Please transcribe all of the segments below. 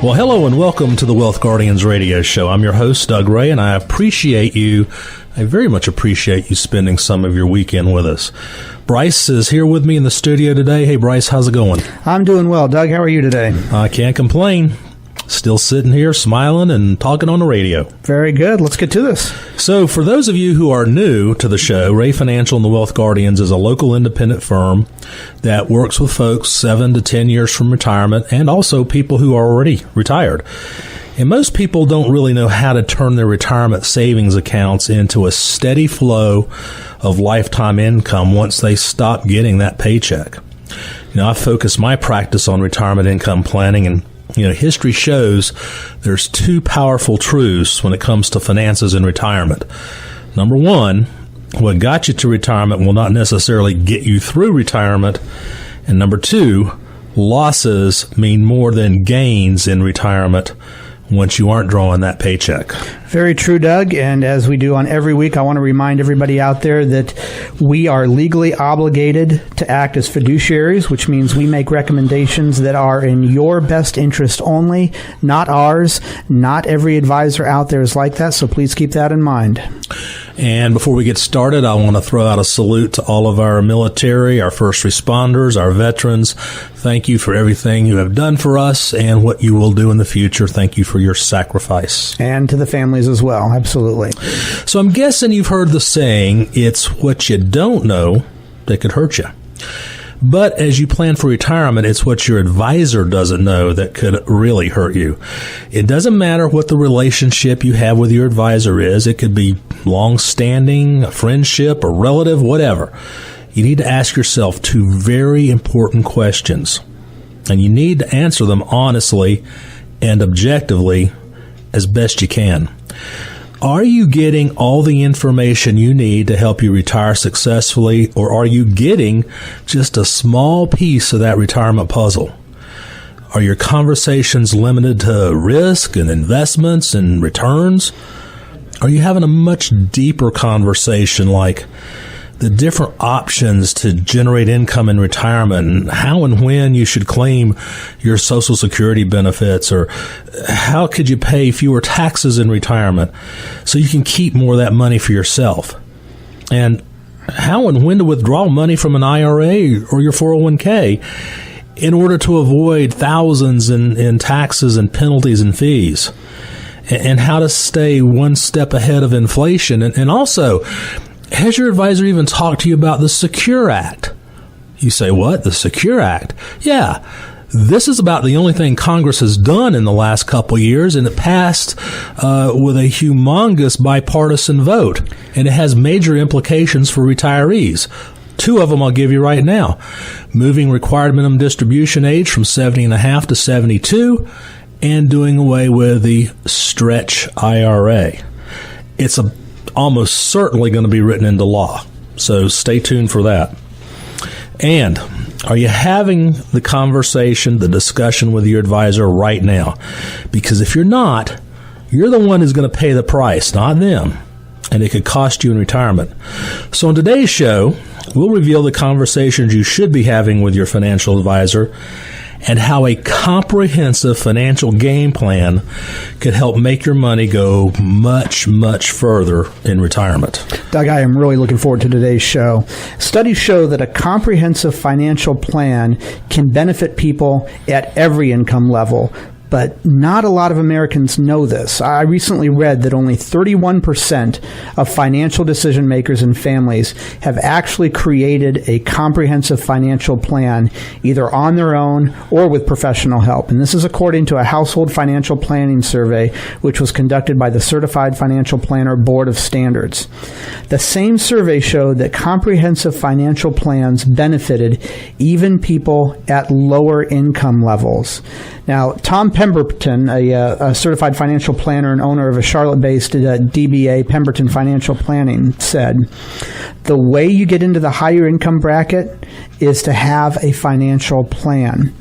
Well, hello and welcome to the Wealth Guardians radio show. I'm your host, Doug Ray, and I very much appreciate you spending some of your weekend with us. Bryce is here with me in the studio today. Hey, Bryce, how's it going? I'm doing well. Doug, how are you today? I can't complain. Still sitting here smiling and talking on the radio. Very good. Let's get to this. So for those of you who are new to the show, Ray Financial and the Wealth Guardians is a local independent firm that works with folks 7 to 10 years from retirement and also people who are already retired. And most people don't really know how to turn their retirement savings accounts into a steady flow of lifetime income once they stop getting that paycheck. I focus my practice on retirement income planning, and history shows there's two powerful truths when it comes to finances in retirement. Number one, what got you to retirement will not necessarily get you through retirement. And number two, losses mean more than gains in retirement once you aren't drawing that paycheck. Very true, Doug. And as we do on every week, I want to remind everybody out there that we are legally obligated to act as fiduciaries, which means we make recommendations that are in your best interest only, not ours. Not every advisor out there is like that, so please keep that in mind. And before we get started, I want to throw out a salute to all of our military, our first responders, our veterans. Thank you for everything you have done for us and what you will do in the future. Thank you for your sacrifice. And to the families as well. Absolutely. So I'm guessing you've heard the saying, it's what you don't know that could hurt you. But as you plan for retirement, it's what your advisor doesn't know that could really hurt you. It doesn't matter what the relationship you have with your advisor is. It could be long-standing, a friendship, a relative, whatever. You need to ask yourself two very important questions, and you need to answer them honestly and objectively as best you can. Are you getting all the information you need to help you retire successfully, or are you getting just a small piece of that retirement puzzle? Are your conversations limited to risk and investments and returns? Are you having a much deeper conversation like the different options to generate income in retirement and how and when you should claim your Social Security benefits, or how could you pay fewer taxes in retirement so you can keep more of that money for yourself? And how and when to withdraw money from an IRA or your 401k in order to avoid thousands in taxes and penalties and fees, and how to stay one step ahead of inflation. And also, has your advisor even talked to you about the Secure Act? You say, what? The Secure Act? Yeah. This is about the only thing Congress has done in the last couple of years, and it passed with a humongous bipartisan vote, and it has major implications for retirees. Two of them I'll give you right now. Moving required minimum distribution age from 70.5 to 72, and doing away with the stretch IRA. It's almost certainly going to be written into law, so stay tuned for that. And are you having the conversation, the discussion with your advisor right now? Because if you're not, you're the one who's going to pay the price, not them, and it could cost you in retirement. So on today's show, we'll reveal the conversations you should be having with your financial advisor and how a comprehensive financial game plan could help make your money go much, much further in retirement. Doug, I am really looking forward to today's show. Studies show that a comprehensive financial plan can benefit people at every income level, but not a lot of Americans know this. I recently read that only 31% of financial decision makers and families have actually created a comprehensive financial plan, either on their own or with professional help. And this is according to a household financial planning survey, which was conducted by the Certified Financial Planner Board of Standards. The same survey showed that comprehensive financial plans benefited even people at lower income levels. Now, Tom Pemberton, a certified financial planner and owner of a Charlotte-based DBA, Pemberton Financial Planning, said, the way you get into the higher income bracket is to have a financial plan.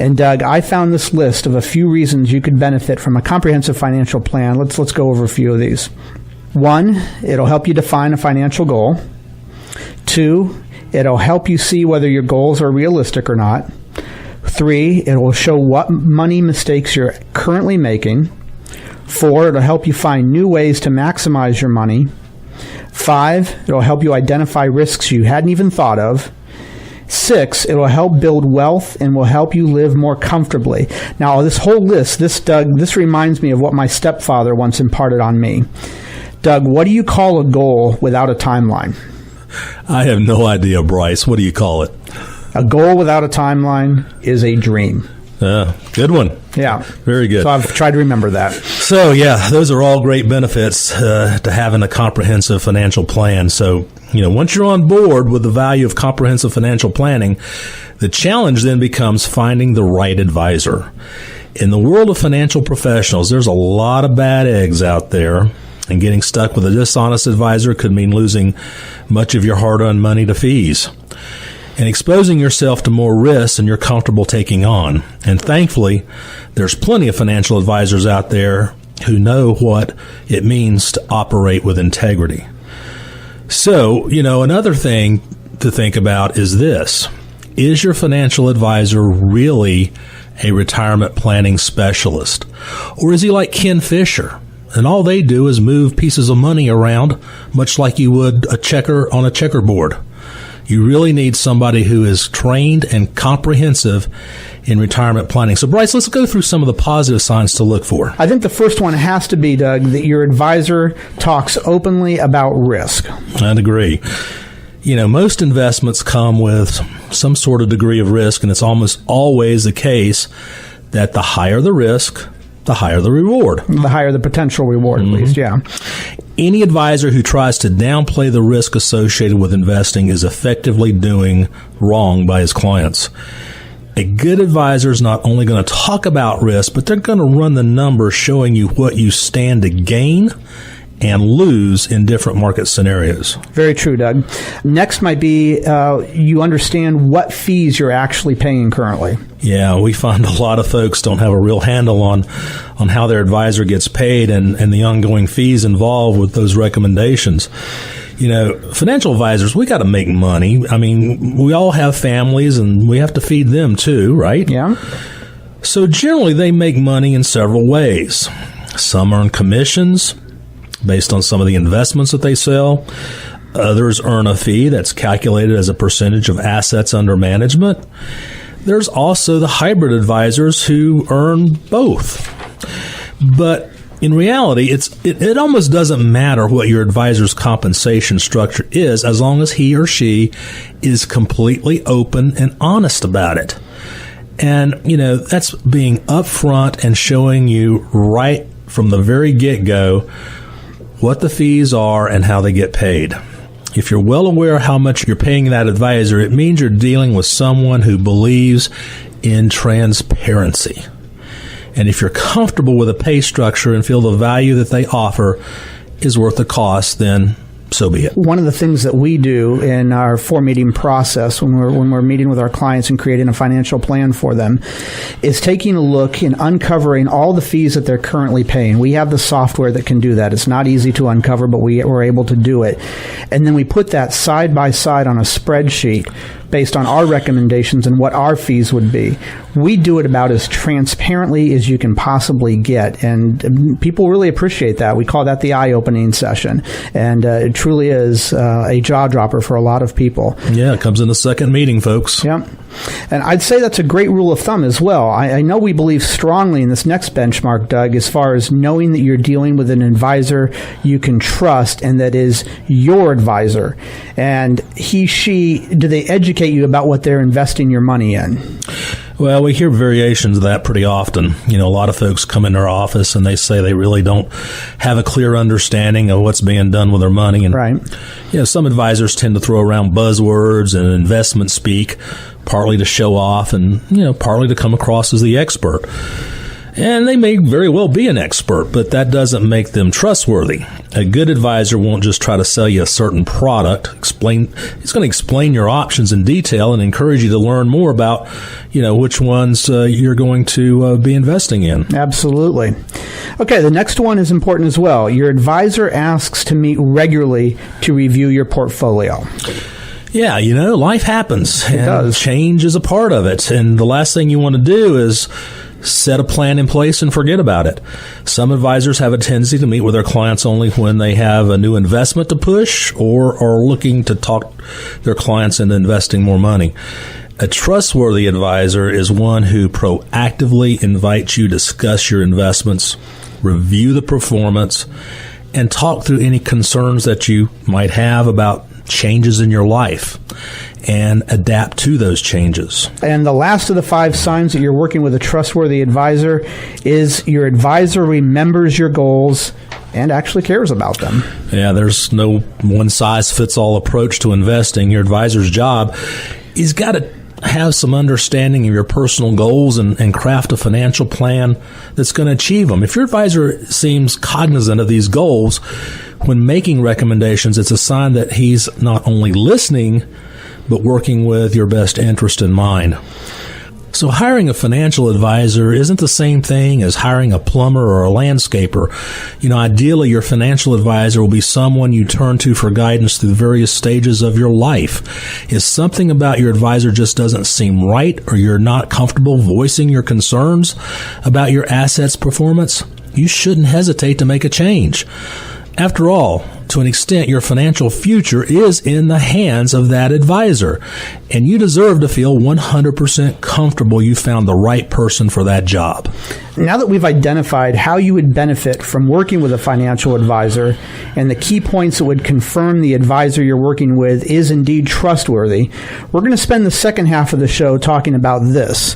And Doug, I found this list of a few reasons you could benefit from a comprehensive financial plan. Let's go over a few of these. 1, it'll help you define a financial goal. 2, it'll help you see whether your goals are realistic or not. 3, it will show what money mistakes you're currently making. 4, it'll help you find new ways to maximize your money. 5, it'll help you identify risks you hadn't even thought of. 6, it'll help build wealth and will help you live more comfortably. Now, this whole list, Doug, this reminds me of what my stepfather once imparted on me. Doug, what do you call a goal without a timeline? I have no idea, Bryce. What do you call it? A goal without a timeline is a dream. Good one. Yeah. Very good. So I've tried to remember that. So, yeah, those are all great benefits to having a comprehensive financial plan. So, once you're on board with the value of comprehensive financial planning, the challenge then becomes finding the right advisor. In the world of financial professionals, there's a lot of bad eggs out there, and getting stuck with a dishonest advisor could mean losing much of your hard-earned money to fees and exposing yourself to more risks than you're comfortable taking on. And thankfully, there's plenty of financial advisors out there who know what it means to operate with integrity. So, another thing to think about is this. Is your financial advisor really a retirement planning specialist? Or is he like Ken Fisher, and all they do is move pieces of money around, much like you would a checker on a checkerboard? You really need somebody who is trained and comprehensive in retirement planning. So, Bryce, let's go through some of the positive signs to look for. I think the first one has to be, Doug, that your advisor talks openly about risk. I'd agree. Most investments come with some sort of degree of risk, and it's almost always the case that the higher the risk, the higher the reward. The higher the potential reward, at least, yeah. Any advisor who tries to downplay the risk associated with investing is effectively doing wrong by his clients. A good advisor is not only going to talk about risk, but they're going to run the numbers showing you what you stand to gain and lose in different market scenarios. Very true, Doug. Next might be you understand what fees you're actually paying currently. Yeah, we find a lot of folks don't have a real handle on how their advisor gets paid and the ongoing fees involved with those recommendations. Financial advisors, we got to make money. I mean, we all have families and we have to feed them too, right? Yeah. So generally they make money in several ways. Some earn commissions based on some of the investments that they sell. Others earn a fee that's calculated as a percentage of assets under management. There's also the hybrid advisors who earn both. But in reality, it almost doesn't matter what your advisor's compensation structure is as long as he or she is completely open and honest about it. And, that's being upfront and showing you right from the very get-go what the fees are and how they get paid. If you're well aware of how much you're paying that advisor, it means you're dealing with someone who believes in transparency. And if you're comfortable with a pay structure and feel the value that they offer is worth the cost, then so be it. One of the things that we do in our 4-meeting process when we're meeting with our clients and creating a financial plan for them is taking a look and uncovering all the fees that they're currently paying. We have the software that can do that. It's not easy to uncover, but we're able to do it. And then we put that side by side on a spreadsheet based on our recommendations and what our fees would be. We do it about as transparently as you can possibly get, and people really appreciate that. We call that the eye-opening session, and it truly is a jaw-dropper for a lot of people. Yeah, it comes in the second meeting, folks. Yeah, and I'd say that's a great rule of thumb as well. I know we believe strongly in this next benchmark, Doug, as far as knowing that you're dealing with an advisor you can trust and that is your advisor. And do they educate you about what they're investing your money in? Well, we hear variations of that pretty often. A lot of folks come in our office and they say they really don't have a clear understanding of what's being done with their money. And, right. Some advisors tend to throw around buzzwords and investment speak, partly to show off and, partly to come across as the expert. And they may very well be an expert, but that doesn't make them trustworthy. A good advisor won't just try to sell you a certain product. He's going to explain your options in detail and encourage you to learn more about, which ones you're going to be investing in. Absolutely. Okay, the next one is important as well. Your advisor asks to meet regularly to review your portfolio. Yeah, life happens. It does. Change is a part of it. And the last thing you want to do is set a plan in place and forget about it. Some advisors have a tendency to meet with their clients only when they have a new investment to push or are looking to talk their clients into investing more money. A trustworthy advisor is one who proactively invites you to discuss your investments, review the performance, and talk through any concerns that you might have about changes in your life and adapt to those changes. And the last of the 5 signs that you're working with a trustworthy advisor is your advisor remembers your goals and actually cares about them. Yeah, there's no one-size-fits-all approach to investing. Your advisor's job, he's got to have some understanding of your personal goals and craft a financial plan that's going to achieve them. If your advisor seems cognizant of these goals when making recommendations, it's a sign that he's not only listening, but working with your best interest in mind. So hiring a financial advisor isn't the same thing as hiring a plumber or a landscaper. Ideally, your financial advisor will be someone you turn to for guidance through various stages of your life. If something about your advisor just doesn't seem right, or you're not comfortable voicing your concerns about your assets' performance, you shouldn't hesitate to make a change. After all, to an extent, your financial future is in the hands of that advisor, and you deserve to feel 100% comfortable you found the right person for that job. Now that we've identified how you would benefit from working with a financial advisor and the key points that would confirm the advisor you're working with is indeed trustworthy, we're going to spend the second half of the show talking about this.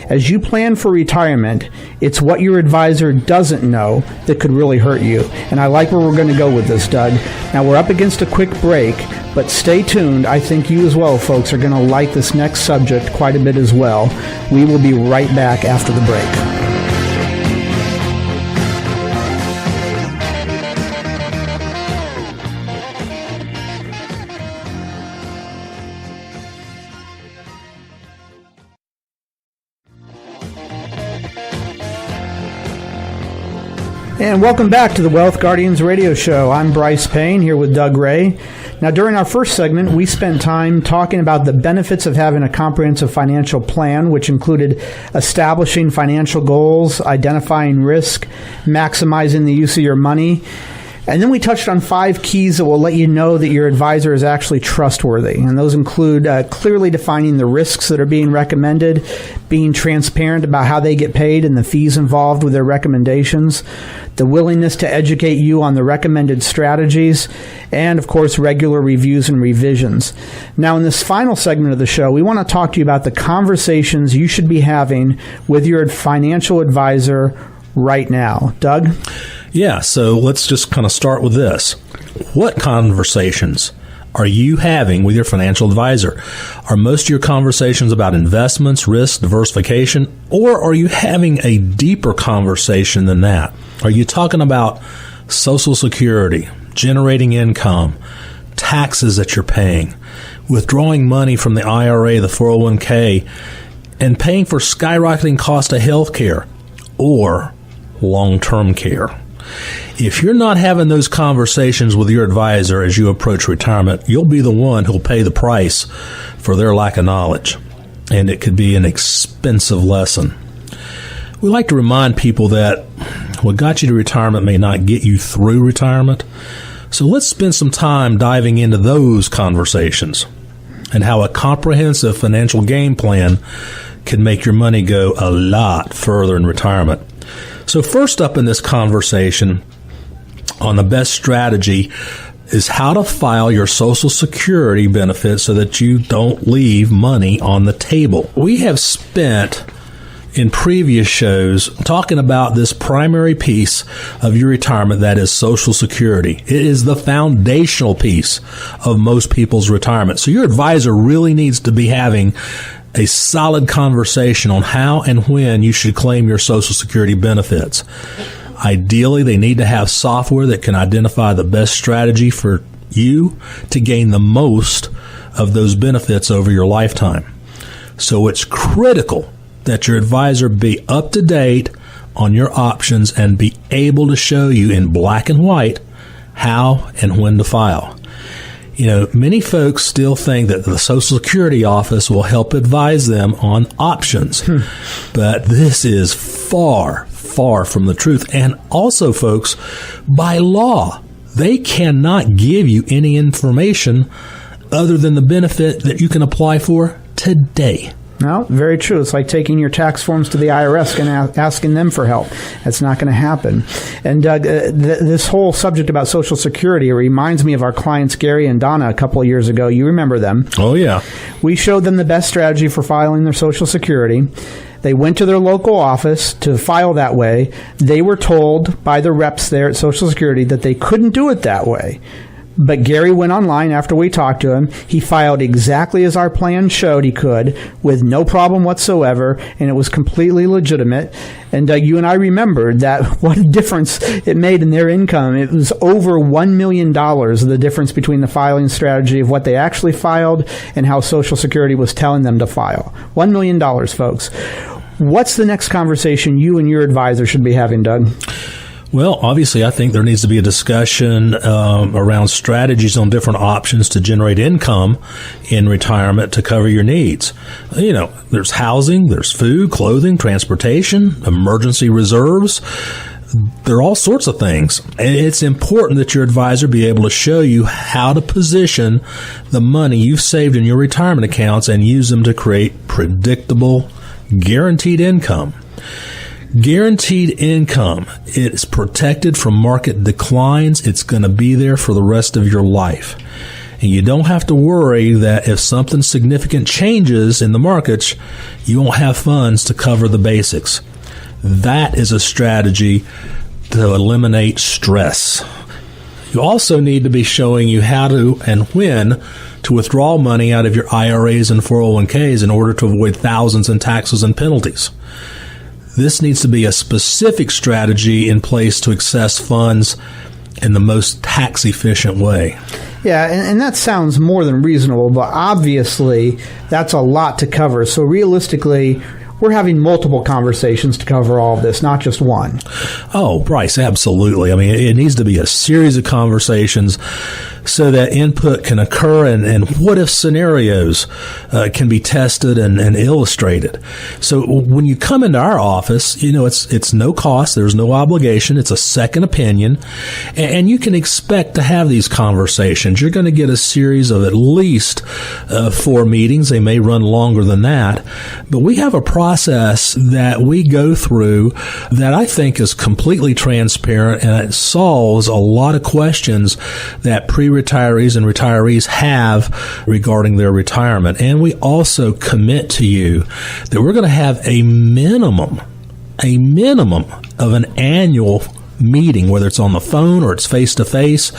As you plan for retirement, it's what your advisor doesn't know that could really hurt you. And I like where we're going to go with this, Doug. Now, we're up against a quick break, but stay tuned. I think you as well, folks, are going to like this next subject quite a bit as well. We will be right back after the break. And welcome back to the Wealth Guardians radio show. I'm Bryce Payne here with Doug Ray. Now, during our first segment, we spent time talking about the benefits of having a comprehensive financial plan, which included establishing financial goals, identifying risk, maximizing the use of your money. And then we touched on 5 keys that will let you know that your advisor is actually trustworthy. And those include clearly defining the risks that are being recommended, being transparent about how they get paid and the fees involved with their recommendations, the willingness to educate you on the recommended strategies, and, of course, regular reviews and revisions. Now, in this final segment of the show, we want to talk to you about the conversations you should be having with your financial advisor right now. Doug? Yeah, so let's just kind of start with this. What conversations are you having with your financial advisor? Are most of your conversations about investments, risk, diversification, or are you having a deeper conversation than that? Are you talking about Social Security, generating income, taxes that you're paying, withdrawing money from the IRA, the 401k, and paying for skyrocketing cost of health care or long-term care? If you're not having those conversations with your advisor as you approach retirement, you'll be the one who'll pay the price for their lack of knowledge, and it could be an expensive lesson. We like to remind people that what got you to retirement may not get you through retirement, so let's spend some time diving into those conversations and how a comprehensive financial game plan can make your money go a lot further in retirement. So first up in this conversation on the best strategy is how to file your Social Security benefits so that you don't leave money on the table. We have spent in previous shows talking about this primary piece of your retirement, that is Social Security. It is the foundational piece of most people's retirement. So your advisor really needs to be having a solid conversation on how and when you should claim your Social Security benefits. Ideally, they need to have software that can identify the best strategy for you to gain the most of those benefits over your lifetime. So it's critical that your advisor be up to date on your options and be able to show you in black and white how and when to file. Many folks still think that the Social Security office will help advise them on options, but this is far, far from the truth. And also, folks, by law, they cannot give you any information other than the benefit that you can apply for today. No, very true. It's like taking your tax forms to the IRS and asking them for help. That's not going to happen. And Doug, this whole subject about Social Security reminds me of our clients Gary and Donna a couple of years ago. You remember them. Oh, yeah. We showed them the best strategy for filing their Social Security. They went to their local office to file that way. They were told by the reps there at Social Security that they couldn't do it that way. But Gary went online after we talked to him. He filed exactly as our plan showed he could, with no problem whatsoever, and it was completely legitimate. And you and I remembered that what a difference it made in their income. It was over $1 million, the difference between the filing strategy of what they actually filed and how Social Security was telling them to file. $1 million, folks. What's the next conversation you and your advisor should be having, Doug? Well, obviously, I think there needs to be a discussion around strategies on different options to generate income in retirement to cover your needs. There's housing, there's food, clothing, transportation, emergency reserves. There are all sorts of things. And it's important that your advisor be able to show you how to position the money you've saved in your retirement accounts and use them to create predictable, guaranteed income. Guaranteed income, it's protected from market declines. It's going to be there for the rest of your life. And you don't have to worry that if something significant changes in the markets, you won't have funds to cover the basics. That is a strategy to eliminate stress. You also need to be showing you how to and when to withdraw money out of your IRAs and 401ks in order to avoid thousands in taxes and penalties. This needs to be a specific strategy in place to access funds in the most tax-efficient way. Yeah, and that sounds more than reasonable, but obviously that's a lot to cover. So realistically, we're having multiple conversations to cover all of this, not just one. Oh, Bryce, absolutely. I mean, it needs to be a series of conversations so that input can occur and what-if scenarios can be tested and illustrated. So when you come into our office, it's no cost. There's no obligation. It's a second opinion. And you can expect to have these conversations. You're going to get a series of at least 4 meetings. They may run longer than that. But we have a process that we go through that I think is completely transparent, and it solves a lot of questions that pre-retirees and retirees have regarding their retirement. And we also commit to you that we're going to have a minimum of an annual meeting, whether it's on the phone or it's face-to-face,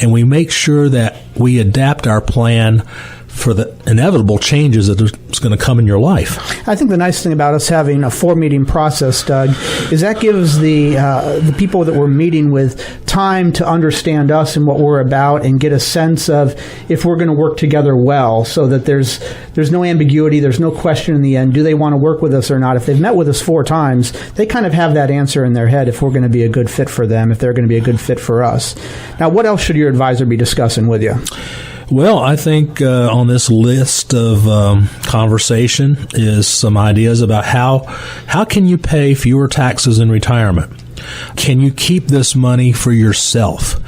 and we make sure that we adapt our plan for the inevitable changes that is going to come in your life. I think the nice thing about us having a 4-meeting process, Doug, is that gives the people that we're meeting with time to understand us and what we're about and get a sense of if we're going to work together well, so that there's no ambiguity, there's no question in the end, do they want to work with us or not? If they've met with us 4 times, they kind of have that answer in their head if we're going to be a good fit for them, if they're going to be a good fit for us. Now, what else should your advisor be discussing with you? Well, I think on this list of conversation is some ideas about how can you pay fewer taxes in retirement? Can you keep this money for yourself?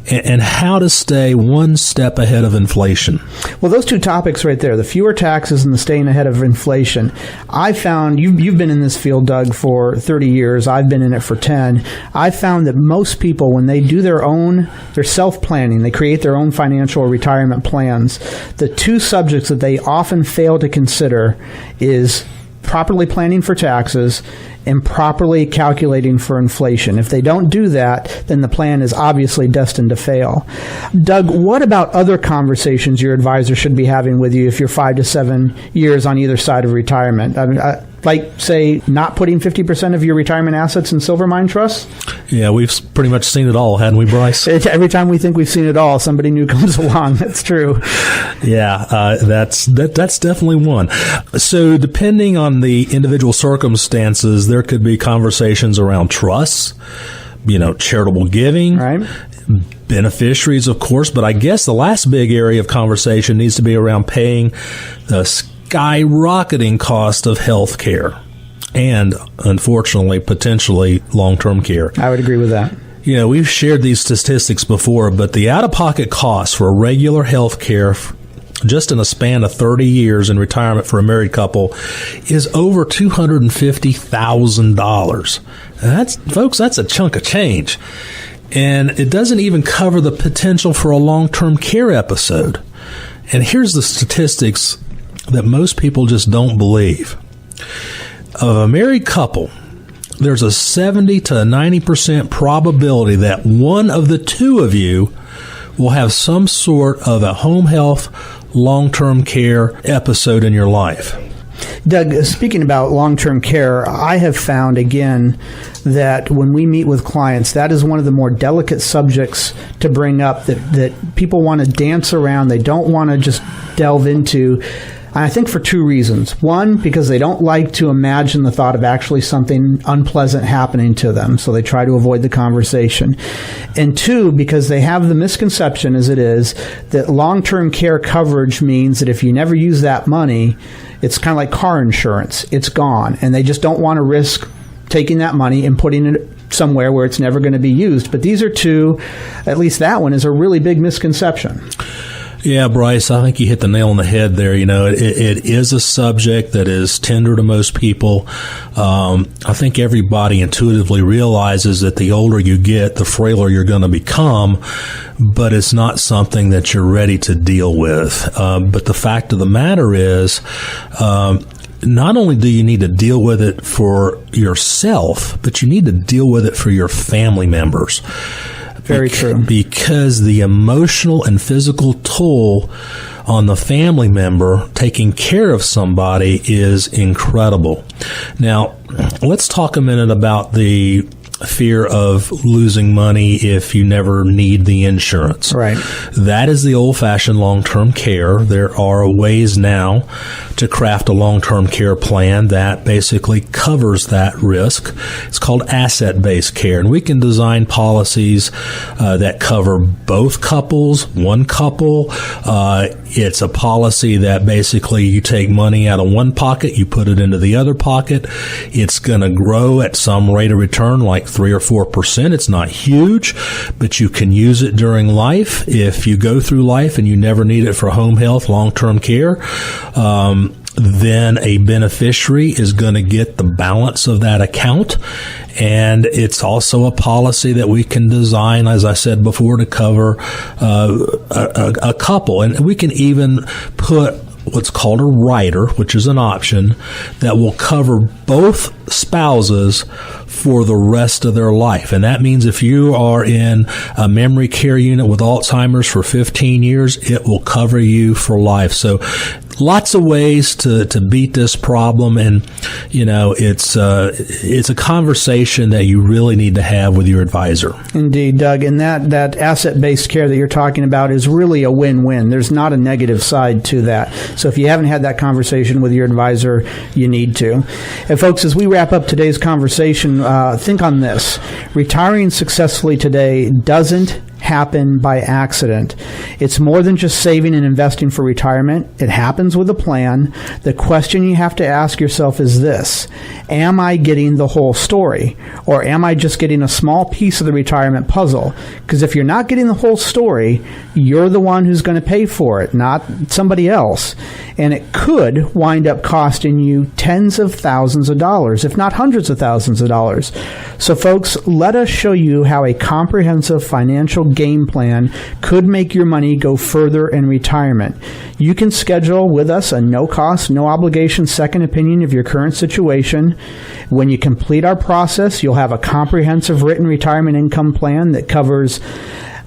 And how to stay one step ahead of inflation. Well, those 2 topics right there, the fewer taxes and the staying ahead of inflation, I found, you've been in this field, Doug, for 30 years. I've been in it for 10. I found that most people, when they do their self-planning, they create their own financial retirement plans, the 2 subjects that they often fail to consider is properly planning for taxes and properly calculating for inflation. If they don't do that, then the plan is obviously destined to fail. Doug, what about other conversations your advisor should be having with you if you're 5 to 7 years on either side of retirement? I mean, like, say, not putting 50% of your retirement assets in silver mine trusts? Yeah, we've pretty much seen it all, hadn't we, Bryce? Every time we think we've seen it all, somebody new comes along. That's true. Yeah, that's definitely one. So depending on the individual circumstances, there could be conversations around trusts, charitable giving, right, beneficiaries, of course, but I guess the last big area of conversation needs to be around paying the skyrocketing cost of health care and, unfortunately, potentially long-term care. I would agree with that. You know, we've shared these statistics before, but the out-of-pocket cost for regular health care just in a span of 30 years in retirement for a married couple is over $250,000. That's a chunk of change. And it doesn't even cover the potential for a long-term care episode. And here's the statistics that most people just don't believe. Of a married couple, there's a 70 to 90% probability that one of the two of you will have some sort of a home health long-term care episode in your life. Doug, speaking about long-term care, I have found, again, that when we meet with clients, that is one of the more delicate subjects to bring up that people want to dance around. They don't want to just delve into. I think for two reasons. One, because they don't like to imagine the thought of actually something unpleasant happening to them, so they try to avoid the conversation. And two, because they have the misconception, as it is, that long-term care coverage means that if you never use that money, it's kind of like car insurance. It's gone, and they just don't want to risk taking that money and putting it somewhere where it's never going to be used. But these are two, at least that one, is a really big misconception. Yeah, Bryce, I think you hit the nail on the head there. You know, it is a subject that is tender to most people. I think everybody intuitively realizes that the older you get, the frailer you're going to become, but it's not something that you're ready to deal with. But the fact of the matter is, not only do you need to deal with it for yourself, but you need to deal with it for your family members. Very true. Because the emotional and physical toll on the family member taking care of somebody is incredible. Now, let's talk a minute about the fear of losing money if you never need the insurance. Right. That is the old-fashioned long-term care. There are ways now to craft a long-term care plan that basically covers that risk. It's called asset-based care, and we can design policies that cover both couples, one couple. It's a policy that basically you take money out of one pocket, you put it into the other pocket. It's going to grow at some rate of return, like 3 or 4%. It's not huge, but you can use it during life. If you go through life and you never need it for home health, long-term care, then a beneficiary is going to get the balance of that account. And it's also a policy that we can design, as I said before, to cover a couple. And we can even put what's called a rider, which is an option, that will cover both spouses for the rest of their life. And that means if you are in a memory care unit with Alzheimer's for 15 years, it will cover you for life. So lots of ways to beat this problem, and you know it's a conversation that you really need to have with your advisor. Indeed, Doug, and that asset-based care that you're talking about is really a win-win. There's not a negative side to that. So if you haven't had that conversation with your advisor, you need to. And folks, as we wrap up today's conversation, think on this. Retiring successfully today doesn't happen by accident. It's more than just saving and investing for retirement. It happens with a plan. The question you have to ask yourself is this: am I getting the whole story, or am I just getting a small piece of the retirement puzzle? Because if you're not getting the whole story, you're the one who's going to pay for it, not somebody else. And it could wind up costing you tens of thousands of dollars, if not hundreds of thousands of dollars. So folks, let us show you how a comprehensive financial game plan could make your money go further in retirement. You can schedule with us a no-cost, no-obligation second opinion of your current situation. When you complete our process, you'll have a comprehensive written retirement income plan that covers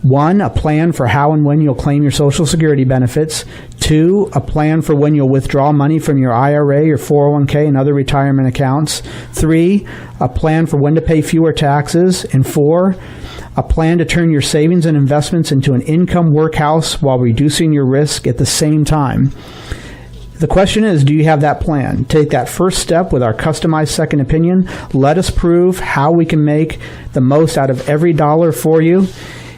1, a plan for how and when you'll claim your Social Security benefits. 2, a plan for when you'll withdraw money from your IRA, your 401k, and other retirement accounts. 3, a plan for when to pay fewer taxes. And 4, a plan to turn your savings and investments into an income workhouse while reducing your risk at the same time. The question is, do you have that plan? Take that first step with our customized second opinion. Let us prove how we can make the most out of every dollar for you.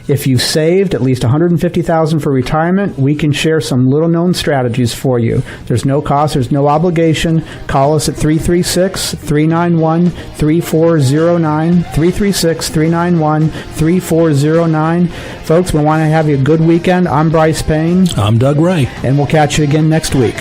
If you've saved at least $150,000 for retirement, we can share some little-known strategies for you. There's no cost. There's no obligation. Call us at 336-391-3409, 336-391-3409. Folks, we want to have you a good weekend. I'm Bryce Payne. I'm Doug Ray. And we'll catch you again next week.